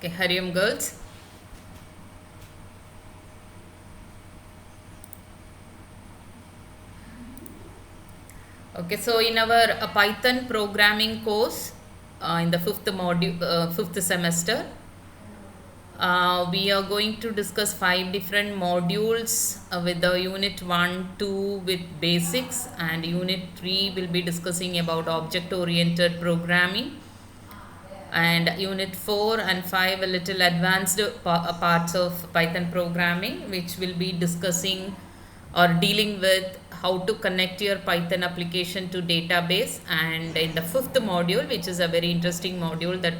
Okay, Hariam girls. Okay, so in our Python programming course, in the fifth module, fifth semester, we are going to discuss 5 different modules with the unit 1, 2 with basics, and unit 3 will be discussing about object oriented programming, and unit 4 and 5 a little advanced parts of Python programming, which will be discussing or dealing with how to connect your Python application to database. And in the fifth module, which is a very interesting module that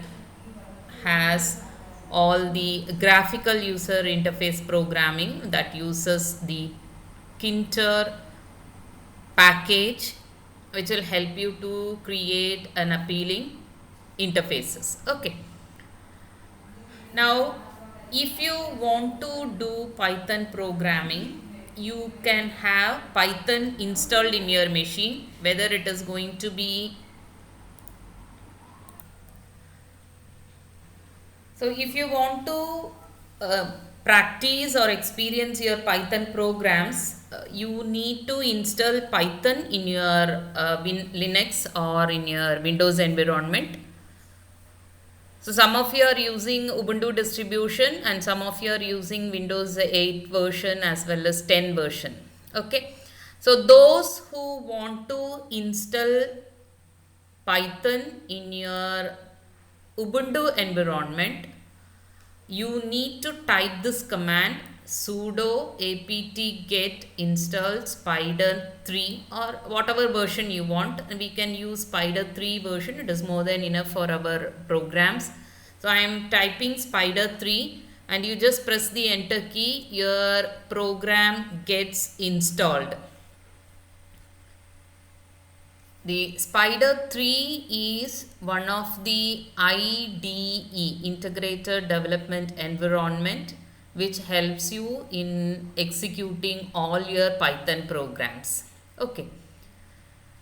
has all the graphical user interface programming, that uses the Kinter package, which will help you to create an appealing interfaces. Okay, now if you want to do Python programming, you can have Python installed in your machine, whether it is going to be, so if you want to practice or experience your Python programs, you need to install Python in your Linux or in your Windows environment. So some of you are using Ubuntu distribution and some of you are using Windows 8 version as well as 10 version. Okay. So those who want to install Python in your Ubuntu environment, you need to type this command sudo apt get install spider 3 or whatever version you want, and we can use spider 3 version. It is more than enough for our programs. So I am typing spider 3 and you just press the enter key, your program gets installed. The Spider 3 is one of the IDE, Integrated Development Environment, which helps you in executing all your Python programs. Okay.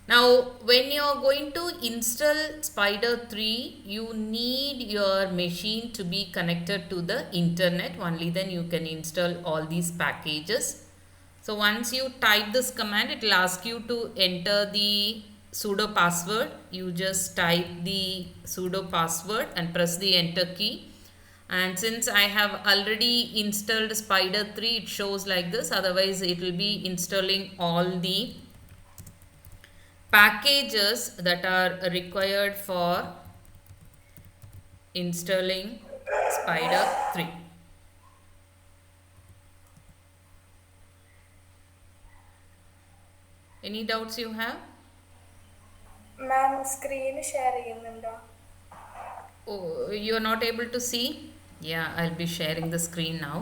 Now, when you are going to install Spider 3, you need your machine to be connected to the internet. Only then you can install all these packages. So, once you type this command, it will ask you to enter the sudo password. You just type the sudo password and press the enter key. And since I have already installed Spider 3, it shows like this. Otherwise, it will be installing all the packages that are required for installing Spider 3. Any doubts you have? Ma'am screen share ചെയ്യുന്നുണ്ടോ? Oh, you are not able to see? Yeah, I'll be sharing the screen now.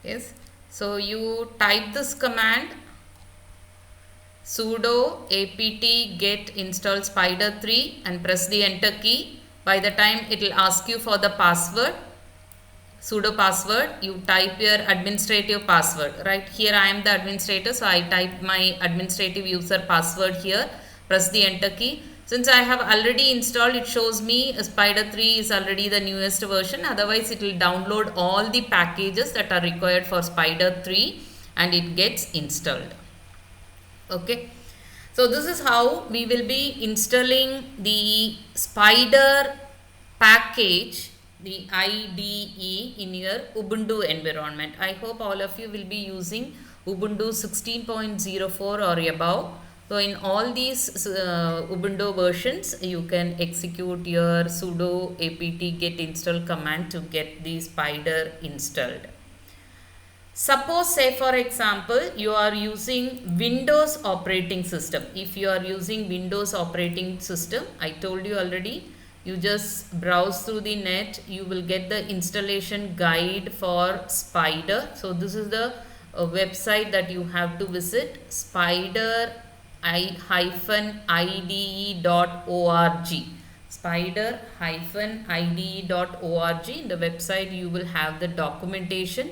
Yes, so you type this command sudo apt get install spider 3 and press the enter key. By the time it will ask you for the password, sudo password, you type your administrative password. Right here I am the administrator, so I type my administrative user password here, press the enter key. Since I have already installed, it shows me Spider 3 is already the newest version. Otherwise, it will download all the packages that are required for Spider 3 and it gets installed. Okay. So this is how we will be installing the Spider package, the IDE, in your Ubuntu environment. I hope all of you will be using Ubuntu 16.04 or above. So in all these Ubuntu versions, you can execute your sudo apt get install command to get the Spider installed. Suppose, say for example, you are using Windows operating system. If you are using Windows operating system, I told you already, you just browse through the net, you will get the installation guide for Spider. So this is the website that you have to visit, spider-ide.org, spider-ide.org. In the website you will have the documentation.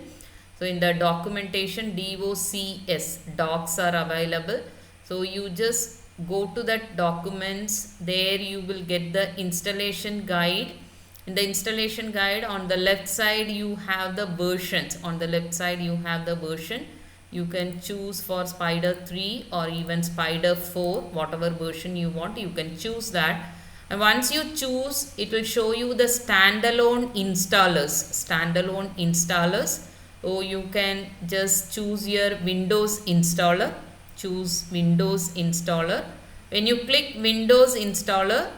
So in the documentation, DOCS, docs are available. So you just go to that documents. There you will get the installation guide. In the installation guide, on the left side you have the versions. On the left side you have the version. You can choose for Spider 3 or even Spider 4, whatever version you want, you can choose that. And once you choose, it will show you the standalone installers. So you can just choose your Windows installer. Choose Windows installer. When you click Windows installer,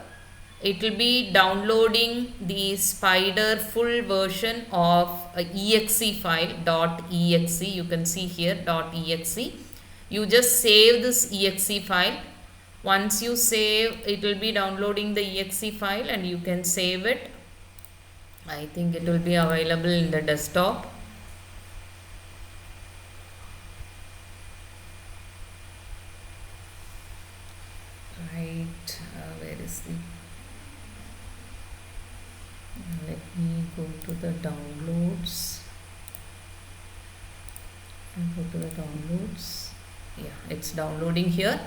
it will be downloading the Spider full version of a exe file .exe. You can see here .exe. You just save this exe file. Once you save, it will be downloading the exe file and you can save it. I think it will be available in the desktop. Right, where is the... Let me go to the downloads and go to the downloads. Yeah, it's downloading here,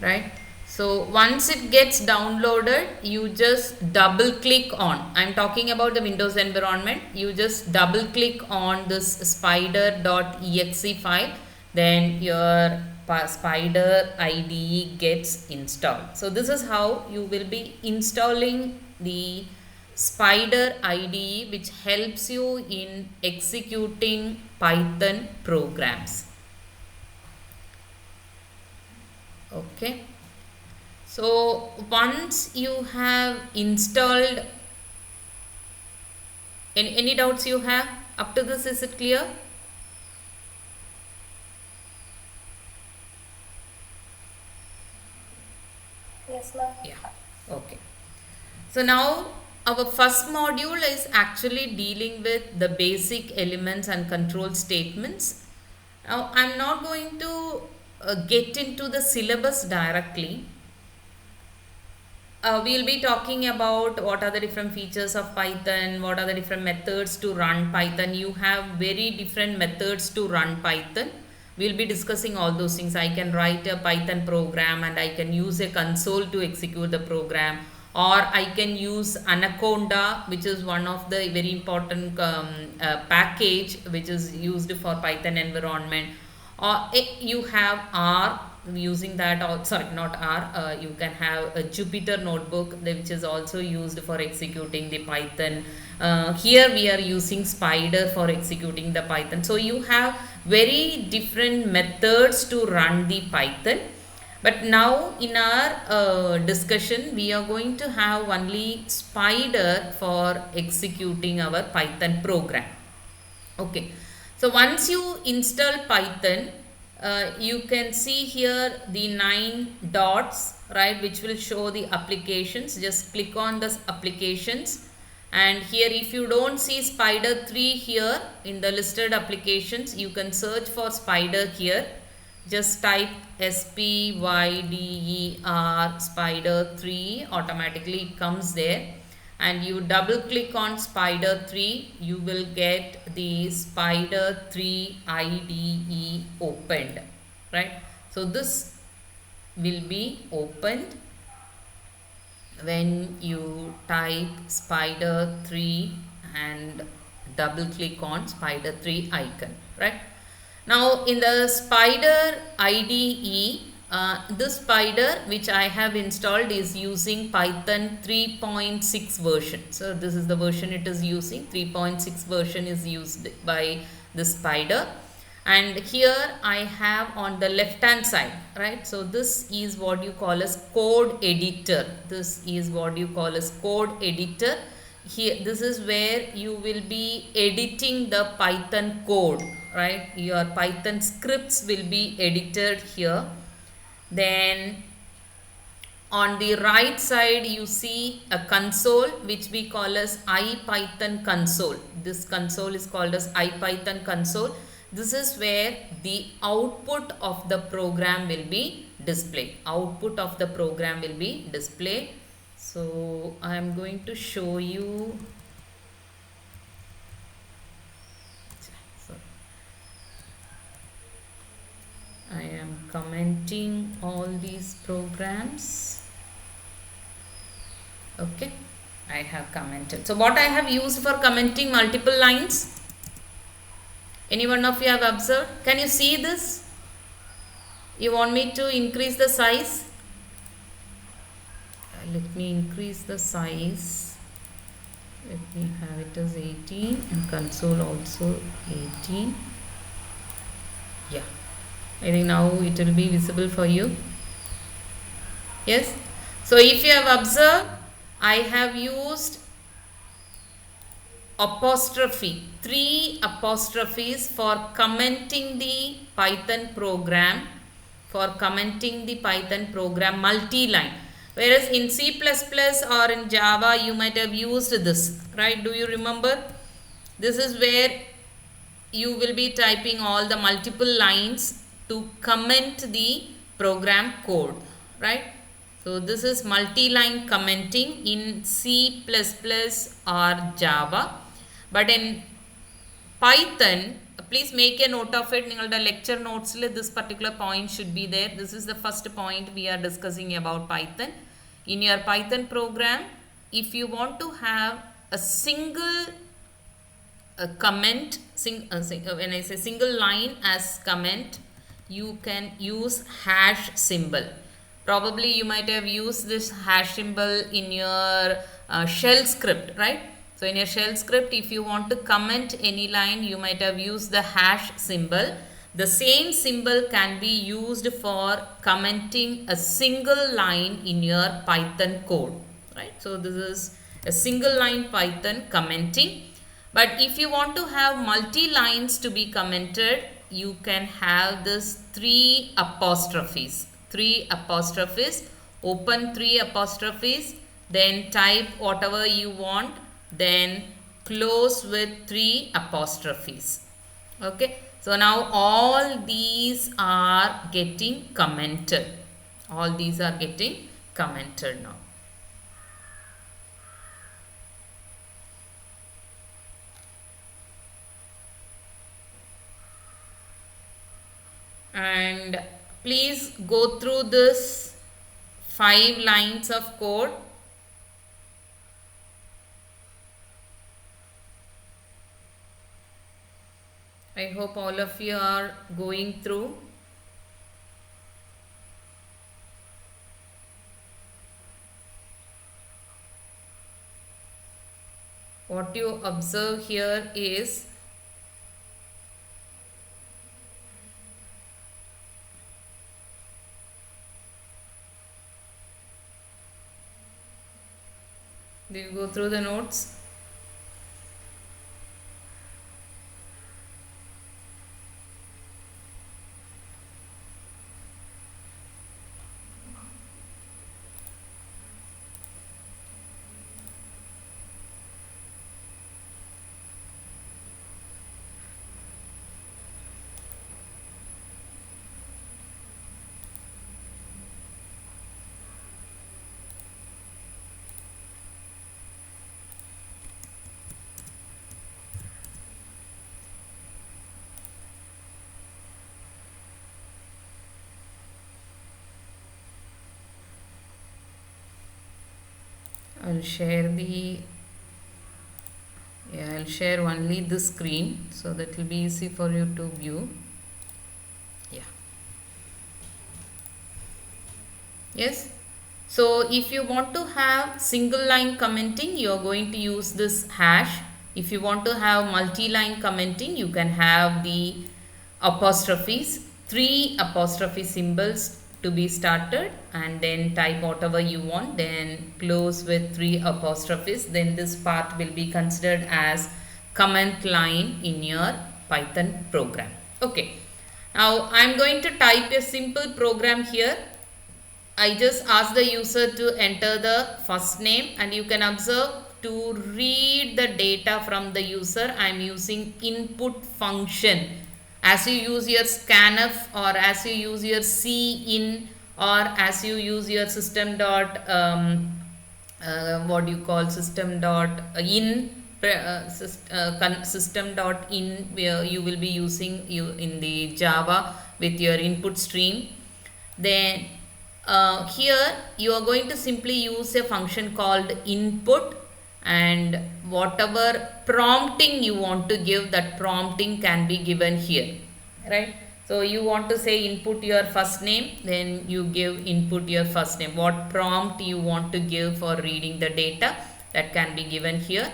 right? So once it gets downloaded, you just double click on, I'm talking about the Windows environment, you just double click on this spider.exe file, then your Spider IDE gets installed. So this is how you will be installing the Spider IDE, which helps you in executing Python programs. Okay. So once you have installed, any doubts you have up to this, is it clear? Yes, ma'am. Yeah, okay. So now our first module is actually dealing with the basic elements and control statements. Now I'm not going to get into the syllabus directly. We'll be talking about what are the different features of Python, what are the different methods to run Python. You have very different methods to run Python. We'll be discussing all those things. I can write a Python program and I can use a console to execute the program, or I can use Anaconda, which is one of the very important package which is used for Python environment, or you have R. Using that, or sorry, not R, you can have a Jupyter notebook, which is also used for executing the Python. Here we are using Spider for executing the Python. So you have very different methods to run the Python. But now in our discussion, we are going to have only Spider for executing our Python program. Okay. So once you install Python, you can see here the 9 dots, right, which will show the applications. Just click on this applications, and here if you don't see Spider 3 here in the listed applications, you can search for Spider here. Just type SPYDER Spider 3, automatically it comes there, and you double click on Spider 3, you will get the Spider 3 IDE opened, right? So this will be opened when you type Spider 3 and double click on Spider 3 icon, right? Now in the Spider IDE, this Spider which I have installed is using Python 3.6 version. So this is the version it is using. 3.6 version is used by the Spider. And here I have on the left hand side, right? So this is what you call as code editor. This is what you call as code editor. Here, this is where you will be editing the Python code, right? Your Python scripts will be edited here. Then on the right side you see a console which we call as IPython console. This console is called as IPython console. This is where the output of the program will be displayed. Output of the program will be displayed. So I am going to show you. Sorry. I am commenting all these programs. Okay, I have commented. So what I have used for commenting multiple lines? Any one of you have observed? Can you see this? You want me to increase the size? Let me increase the size. Let me have it as 18 and console also 18. Yeah, I think now it will be visible for you. Yes. So if you have observed, I have used apostrophe, 3 apostrophes for commenting the Python program, multi-line. Whereas in C++ or in Java you might have used this, right? Do you remember? This is where you will be typing all the multiple lines to comment the program code, right? So this is multi-line commenting in C++ or Java. But in Python, please make a note of it. നിങ്ങളുടെ lecture notes this particular point should be there. This is the first point we are discussing about Python. In your Python program, if you want to have a single comment, when I say single line as comment, you can use hash symbol. Probably you might have used this hash symbol in your shell script, right? So in your shell script, if you want to comment any line, you might have used the hash symbol. The same symbol can be used for commenting a single line in your Python code, right? So this is a single line Python commenting. But if you want to have multi-lines to be commented, you can have this 3 apostrophes. 3 apostrophes, open 3 apostrophes, then type whatever you want, then close with 3 apostrophes. Okay, so now all these are getting commented. All these are getting commented now. And please go through this 5 lines of code. I hope all of you are going through. What you observe here is do you go through the notes? I'll share I'll share only this screen so that it will be easy for you to view. Yeah. Yes. So if you want to have single line commenting, you are going to use this hash. If you want to have multi-line commenting, you can have the apostrophes, 3 apostrophe symbols to be started, and then type whatever you want, then close with 3 apostrophes. Then this part will be considered as comment line in your Python program. Okay. Now I am going to type a simple program here. I just ask the user to enter the first name, and you can observe to read the data from the user. I am using input function. As you use your scanf, or as you use your cin, or as you use your system.out what you call system dot in system dot in, where you will be using you in the Java with your input stream. Then here you are going to simply use a function called input, and whatever prompting you want to give, that prompting can be given here, right? So you want to say input your first name, then you give input your first name. What prompt you want to give for reading the data, that can be given here.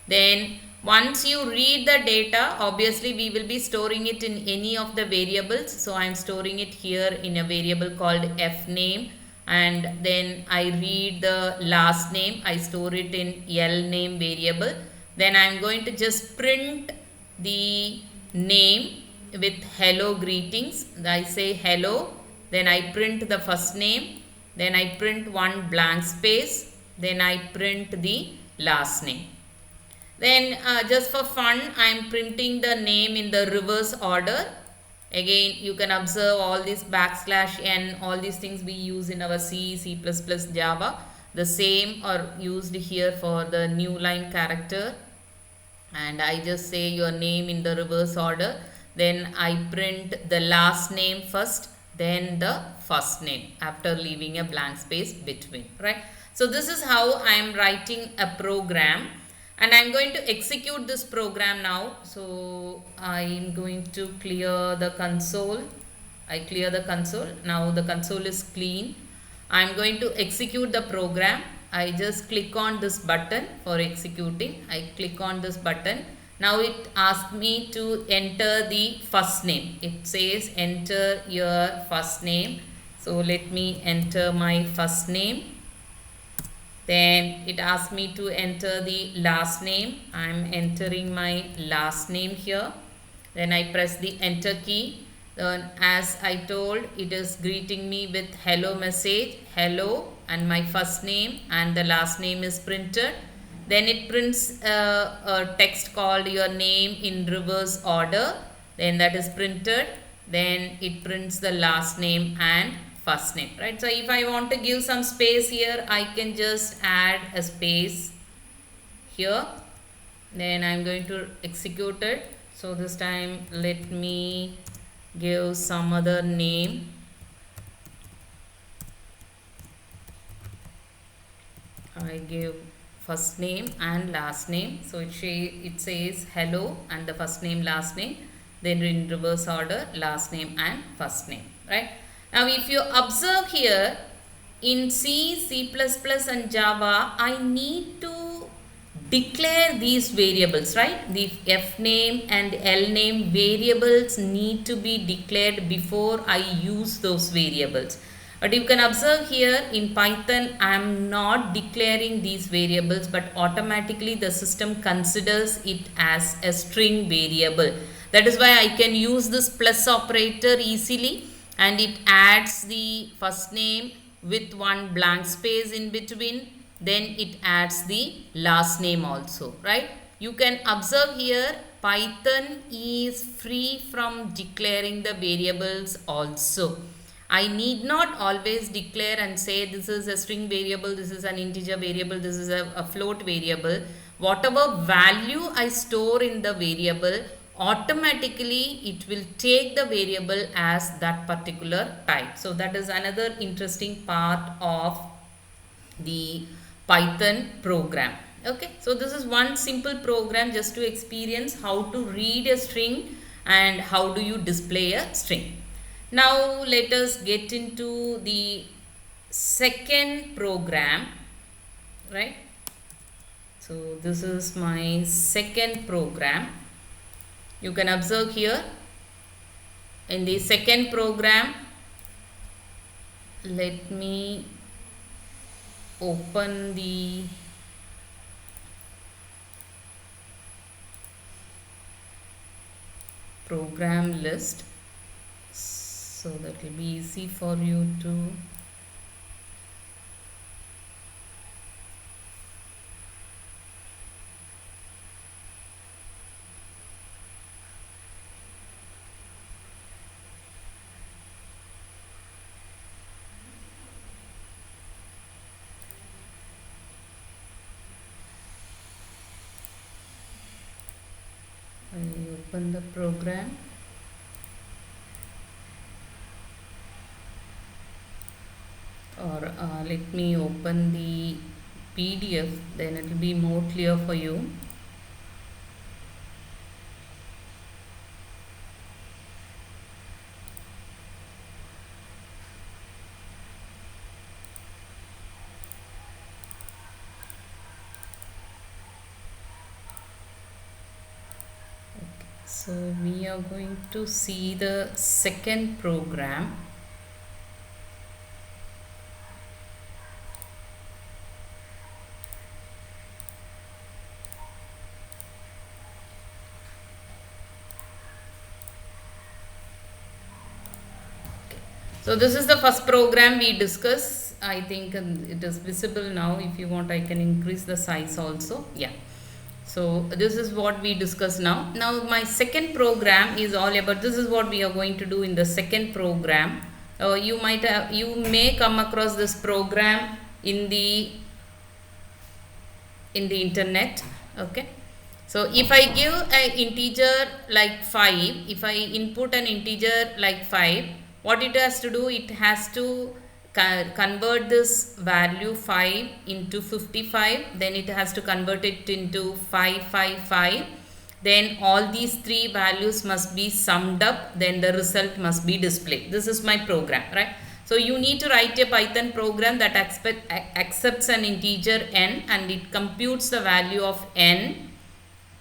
Then once you read the data, obviously we will be storing it in any of the variables. So I am storing it here in a variable called fname, and then I read the last name, I store it in lname variable. Then I am going to just print the name with hello greetings. I say hello, then I print the first name, then I print one blank space, then I print the last name. Then just for fun, I am printing the name in the reverse order. Again, you can observe all these \n, all these things we use in our C, C++, Java. The same are used here for the new line character. And I just say your name in the reverse order. Then I print the last name first, then the first name after leaving a blank space between, right? So this is how I am writing a program, and I am going to execute this program now. So I am going to clear the console. I clear the console. Now the console is clean. I am going to execute the program. I just click on this button for executing. I click on this button. Now it asks me to enter the first name. It says enter your first name. So let me enter my first name. Then it asks me to enter the last name. I am entering my last name here. Then I press the enter key. Then as I told, it is greeting me with hello message, hello, and my first name and the last name is printed. Then it prints a text called your name in reverse order. Then that is printed. Then it prints the last name and first name, right? So if I want to give some space here, I can just add a space here. Then I'm going to execute it. So this time let me give some other name. I give first name and last name. So it says hello and the first name, last name, then in reverse order, last name and first name, right? Now if you observe here in C, C++ and Java, I need to declare these variables, right? The fname and lname variables need to be declared before I use those variables. But you can observe here in Python, I am not declaring these variables, but automatically the system considers it as a string variable. That is why I can use this plus operator easily, and it adds the first name with one blank space in between. Then it adds the last name also, right? You can observe here Python is free from declaring the variables also. I need not always declare and say this is a string variable, this is an integer variable, this is a float variable. Whatever value I store in the variable, automatically it will take the variable as that particular type. So that is another interesting part of the Python program. Okay, so this is one simple program just to experience how to read a string and how do you display a string. Now let us get into the second program, right? So this is my second program. You can observe here in the second program, let me open the program list so that will be easy for you to open the program. Or let me open the PDF, then it will be more clear for you. So we are going to see the second program. So this is the first program we discuss. I think it is visible now. If you want, I can increase the size also. Yeah. So this is what we discuss now. Now my second program is all about, this is what we are going to do in the second program. You may come across this program in the internet. Okay. So if I give an integer like 5, if I input an integer like 5, what it has to do, it has to convert this value 5 into 55, then it has to convert it into 555, then all these three values must be summed up, then the result must be displayed. This is my program, right? So you need to write a Python program that accepts an integer n and it computes the value of n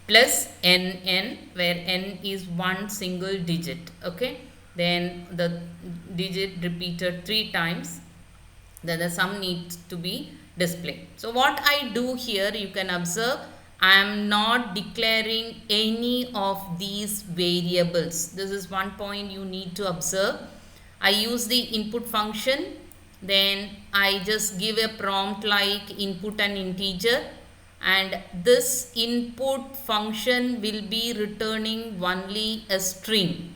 plus nn, where n is one single digit. Okay, then the digit repeated 3 times, then the sum needs to be displayed. So what I do here, you can observe, I am not declaring any of these variables. This is one point you need to observe. I use the input function, then I just give a prompt like input an integer, and this input function will be returning only a string.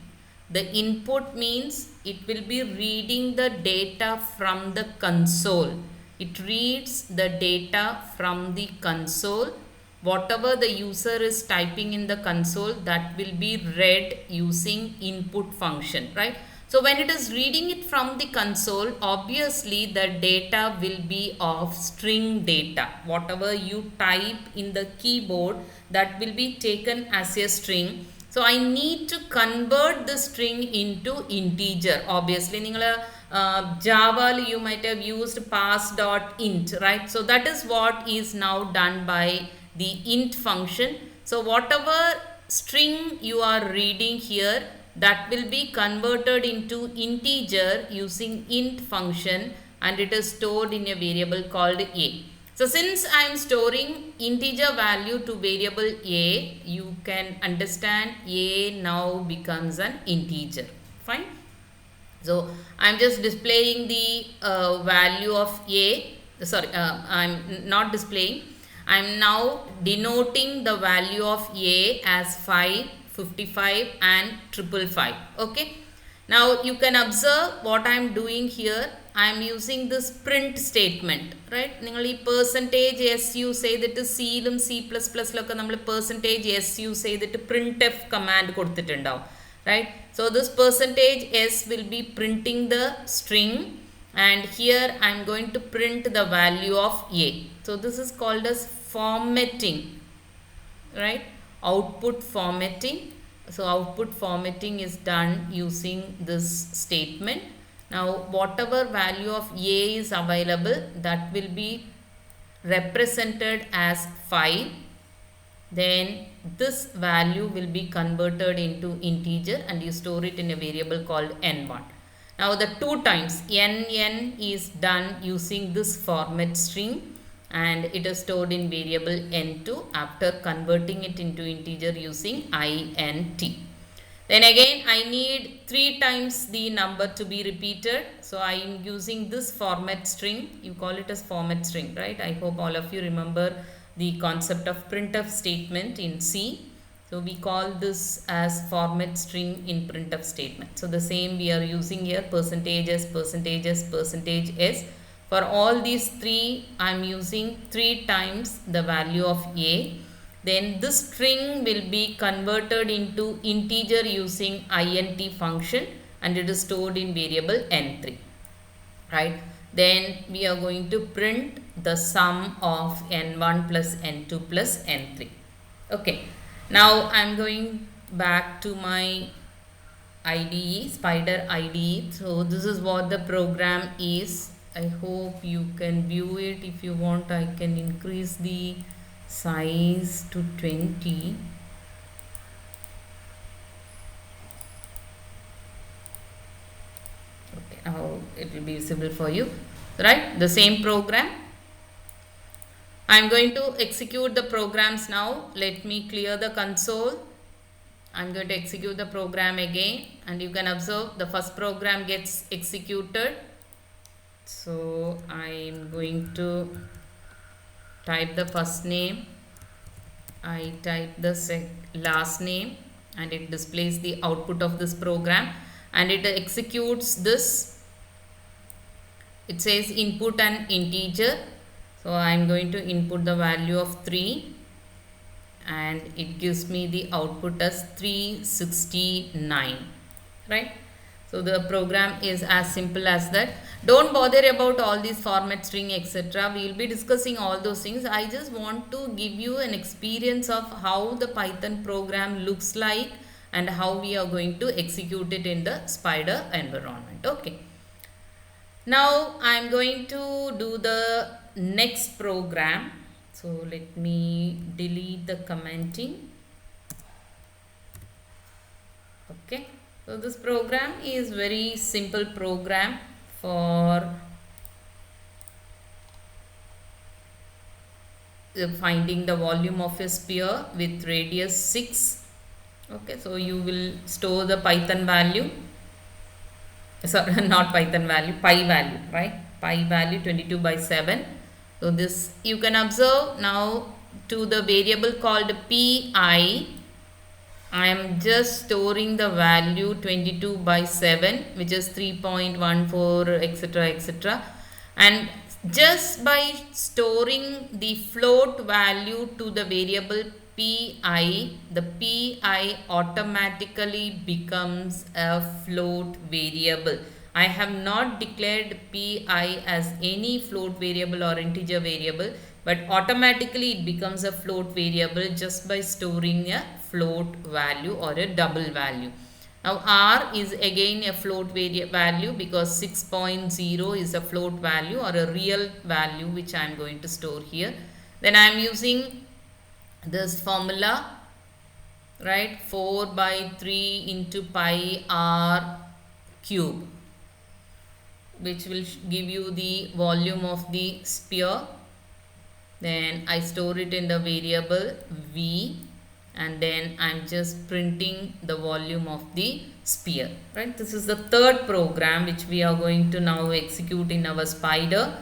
The input means it will be reading the data from the console. It reads the data from the console. Whatever the user is typing in the console, that will be read using input function, right? So when it is reading it from the console, obviously the data will be of string data. Whatever you type in the keyboard, that will be taken as a string. So I need to convert the string into integer. Obviously, Java you might have used pass.int, right? So that is what is now done by the int function. So whatever string you are reading here, that will be converted into integer using int function, and it is stored in a variable called a. So since I am storing integer value to variable a, you can understand a now becomes an integer. Fine. So I am just displaying the value of a. Sorry, I am not displaying. I am now denoting the value of a as 5, 55 and 555. Okay. Now you can observe what I am doing here. I am using this print statement, right? Percentage s use ചെയ്തിട്ട് C-ലും C++ലൊക്കെ നമ്മൾ percentage s use ചെയ്തിട്ട് printf command കൊടുത്തിട്ടുണ്ടാവും, right? So this percentage s will be printing the string, and here I am going to print the value of a. So this is called as formatting, right? Output formatting. So output formatting is done using this statement. Now whatever value of a is available, that will be represented as 5. Then this value will be converted into integer and you store it in a variable called n1. Now the 2 times nn is done using this format string, and it is stored in variable n2 after converting it into integer using int. Then again I need 3 times the number to be repeated. So I am using this format string. You call it as format string, right? I hope all of you remember the concept of printf statement in C. So we call this as format string in printf statement. So the same we are using here, percentage s, percentage s, percentage s. For all these three, I am using 3 times the value of a. then this string will be converted into integer using int function, and it is stored in variable n3, right? Then we are going to print the sum of n1 plus n2 plus n3. Okay, now I'm going back to my IDE, Spider IDE. So this is what the program is. I hope you can view it. If you want, I can increase the size to 20. Okay, now it will be visible for you, right? The same program. I'm going to execute the programs now. Let me clear the console. I'm going to execute the program again, and you can observe the first program gets executed. So I'm going to type the first name, I type the last name, and it displays the output of this program, and it executes this. It says input an integer, so I'm going to input the value of 3, and it gives me the output as 369, right? So the program is as simple as that. Don't bother about all these format string etc. We will be discussing all those things. I just want to give you an experience of how the Python program looks like and how we are going to execute it in the Spider environment. Okay. Now I am going to do the next program. So let me delete the commenting. Okay. So this program is very simple program for finding the volume of a sphere with radius 6. Okay, so you will store the Python value, sorry, not Python value, pi value, right? Pi value 22/7. So this you can observe now to the variable called pi. I am just storing the value 22/7, which is 3.14 etc etc, and just by storing the float value to the variable pi, the pi automatically becomes a float variable. I have not declared pi as any float variable or integer variable, but automatically it becomes a float variable just by storing a float value or a double value. Now r is again a float value because 6.0 is a float value or a real value which I am going to store here. Then I am using this formula, right? 4/3 into pi r cube, which will give you the volume of the sphere. Then I store it in the variable v, and then I'm just printing the volume of the sphere, right? This is the third program which we are going to now execute in our Spider.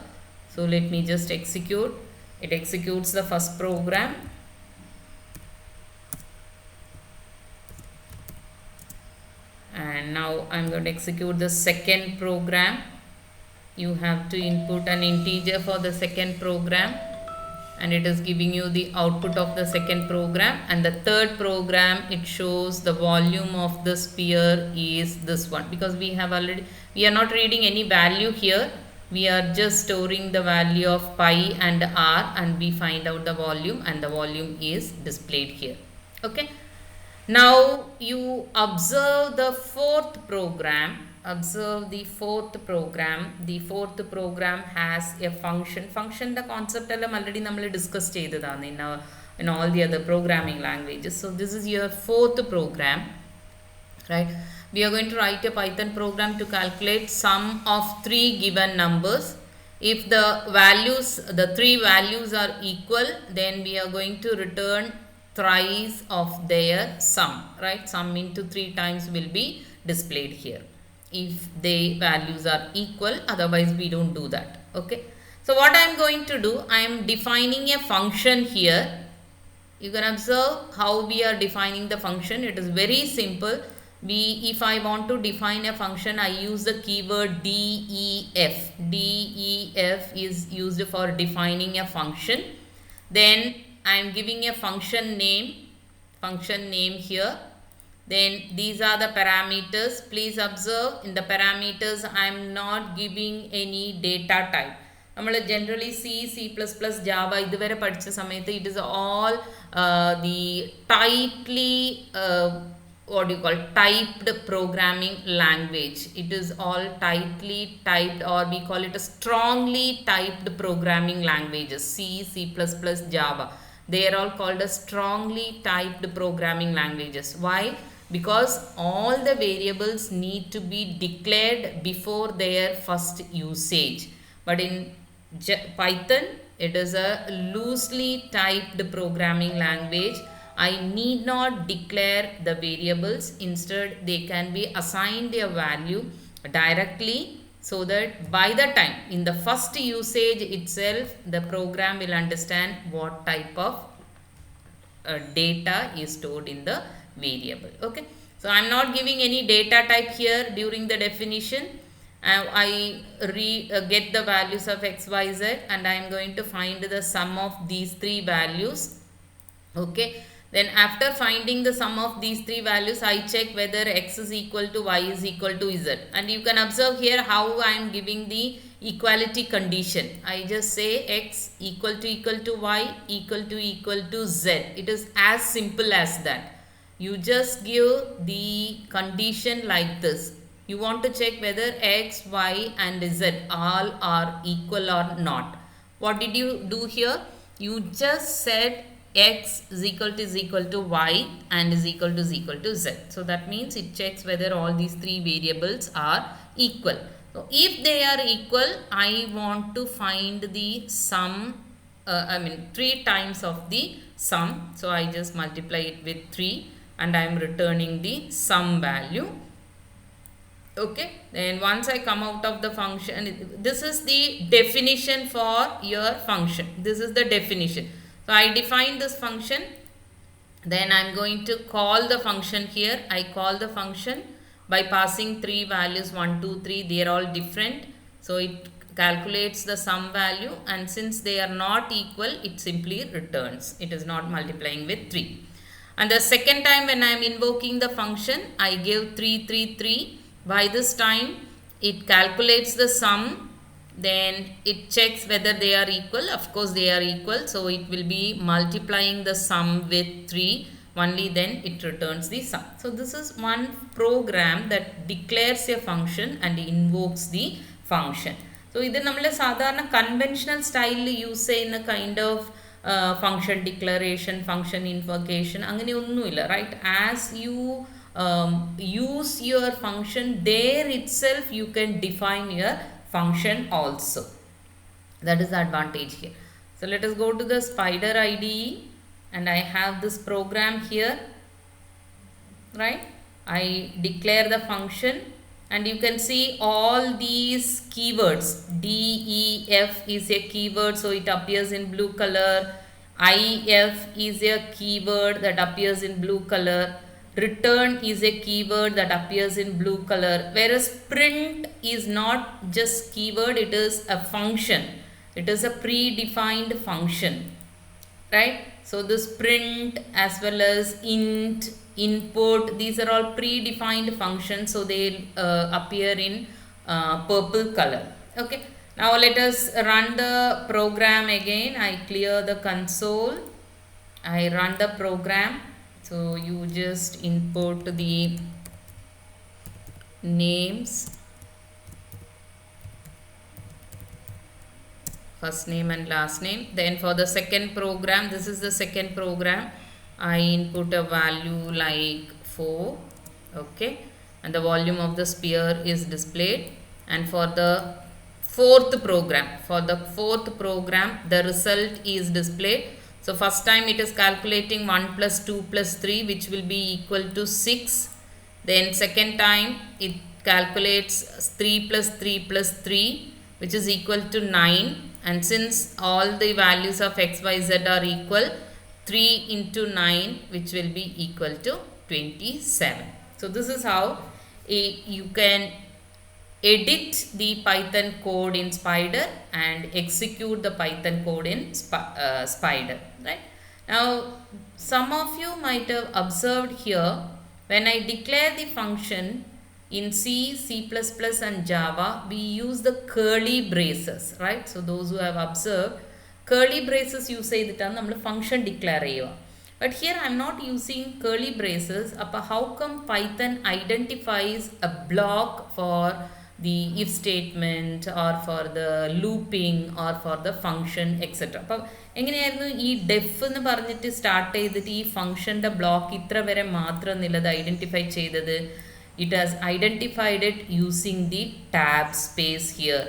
So let me just execute. It executes the first program. And now I'm going to execute the second program. You have to input an integer for the second program, and it is giving you the output of the second program. And the third program, it shows the volume of the sphere is this one, because we are not reading any value here. We are just storing the value of pi and r, and we find out the volume, and the volume is displayed here. Okay. Now you observe the fourth program. Observe the fourth program. The fourth program has a function. Function the concept already we discussed in all the other programming languages. So this is your fourth program, right? We are going to write a Python program to calculate sum of three given numbers. If the three values are equal, then we are going to return thrice of their sum, right? Sum into 3 times will be displayed here if the values are equal, otherwise we don't do that. Okay, so what I am going to do, I am defining a function here. You can observe how we are defining the function. It is very simple. If I want to define a function, I use the keyword def. Def is used for defining a function. Then I am giving a function name here. Then these are the parameters. Please observe, in the parameters I am not giving any data type. Generally C++, Java, it is all the tightly typed programming language. It is all tightly typed, or we call it a strongly typed programming languages. C++, Java. They are all called as strongly typed programming languages. Why? Because all the variables need to be declared before their first usage. But in Python, it is a loosely typed programming language. I need not declare the variables. Instead, they can be assigned a value directly, so that by the time in the first usage itself, the program will understand what type of data is stored in the variable. Okay, so I am not giving any data type here during the definition. I get the values of x, y, z, and I am going to find the sum of these three values. Okay, then after finding the sum of these three values, I check whether x is equal to y is equal to z. And you can observe here how I am giving the equality condition. I just say x equal to y equal to z. It is as simple as that. You just give the condition like this. You want to check whether x, y and z all are equal or not. What did you do here? You just said x is equal to y and is equal to z. So that means it checks whether all these three variables are equal. So if they are equal, I want to find the sum, 3 times of the sum. So I just multiply it with 3 and I am returning the sum value. Okay, then once I come out of the function, this is the definition for your function. This is the definition. So I define this function, then I am going to call the function here. I call the function by passing 3 values, 1, 2, 3. They are all different. So it calculates the sum value, and since they are not equal, it simply returns. It is not multiplying with 3. And the second time when I am invoking the function, I give 3, 3, 3. By this time, it calculates the sum, then it checks whether they are equal. Of course, they are equal, so it will be multiplying the sum with 3. Only then it returns the sum. So this is one program that declares a function and invokes the function. So this is a conventional style use in a kind of function declaration, function invocation, right? As you use your function, there itself you can define your function also. That is the advantage here. So let us go to the Spyder IDE, and I have this program here, right? I declare the function, and you can see all these keywords. D, E, F is a keyword, so it appears in blue color. I, F is a keyword that appears in blue color. Return is a keyword that appears in blue color, whereas print is not just keyword, it is a function. It is a predefined function, right? So this print as well as int, input, these are all predefined functions, so they appear in purple color. Okay, now let us run the program again. I clear the console, I run the program. So you just input the names, first name and last name. Then for the second program, this is the second program, I input a value like 4. Okay, and the volume of the sphere is displayed. And for the fourth program, the result is displayed. So first time it is calculating 1 plus 2 plus 3, which will be equal to 6. Then second time it calculates 3 plus 3 plus 3, which is equal to 9. And since all the values of x, y, z are equal, 3 into 9, which will be equal to 27. So this is how you can edit the Python code in Spyder and execute the Python code in Spyder, right? Now, some of you might have observed here, when I declare the function in C, C++ and Java, we use the curly braces, right? So, those who have observed, curly braces use ചെയ്തിട്ടാണ് നമ്മൾ function declare ചെയ്യുക. But here I am not using curly braces. How come Python identifies a block for the if statement or for the looping or for the function etc. അപ്പോൾ എങ്ങനെയായിരുന്നു ഈ def എന്ന് പറഞ്ഞിട്ട് start ചെയ്തിട്ട് ഈ ഫംഗ്ഷൻ്റെ block ഇത്ര വരെ മാത്രം എന്നുള്ളത് ഐഡൻറ്റിഫൈ ചെയ്തത്? It has identified it using the tab space here.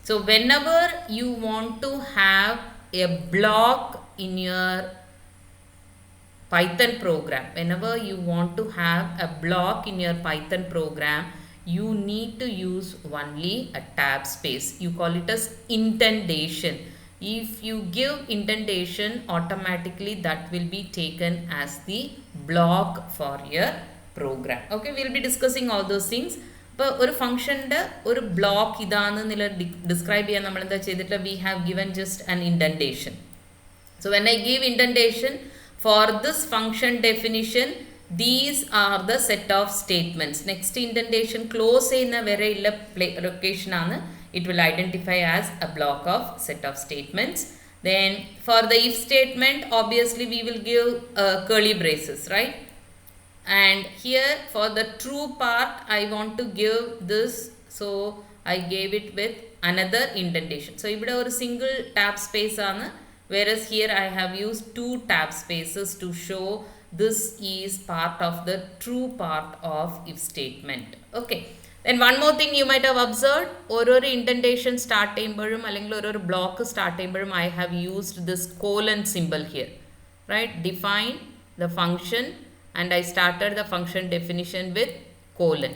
So whenever you want to have a block in your Python program, whenever you want to have a block in your Python program, you need to use only a tab space. You call it as indentation. If you give indentation, automatically that will be taken as the block for your program. Okay, we'll be discussing all those things. അപ്പോൾ ഒരു ഫംഗ്ഷൻ്റെ ഒരു block ഇതാണെന്നുള്ള describe ചെയ്യാൻ നമ്മൾ എന്താ ചെയ്തിട്ട് we have given just an indentation. So when I give indentation for this function definition, these are the set of statements. Next indentation close ചെയ്യുന്ന വരെയുള്ള location ആണ്, it will identify as a block of set of statements. Then for the if statement, obviously we will give curly braces, right? And here for the true part I want to give this, so I gave it with another indentation. So ഇവിടെ ഒരു single tab space ആണ്, whereas here I have used two tab spaces to show this is part of the true part of if statement. Okay, then one more thing you might have observed, ഓരോരോ indentation start ചെയ്യുമ്പോഴും അല്ലെങ്കിൽ ഓരോരോ block start ചെയ്യുമ്പോഴും I have used this colon symbol here, right? Define the function and I started the function definition with colon.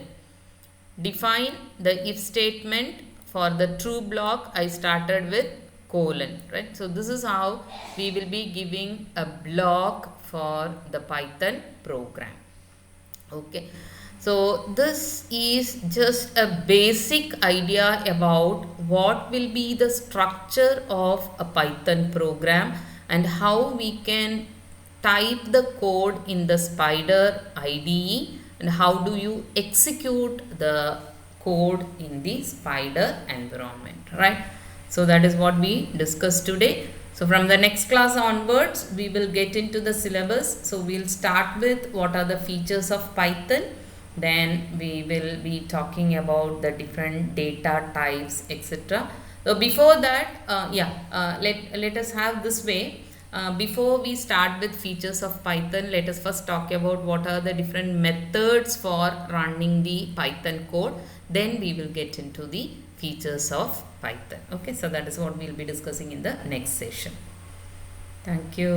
Define the if statement for the true block, I started with colon, right? So this is how we will be giving a block for the Python program. Okay, so this is just a basic idea about what will be the structure of a Python program and how we can type the code in the Spyder IDE and how do you execute the code in the Spyder environment, right? So that is what we discussed today. So from the next class onwards, we will get into the syllabus. So we'll start with what are the features of Python. Then we will be talking about the different data types, etc. So before that, let us have this way. Before we start with features of Python, let us first talk about what are the different methods for running the Python code. Then we will get into the features of Python. Okay, so that is what we will be discussing in the next session. Thank you.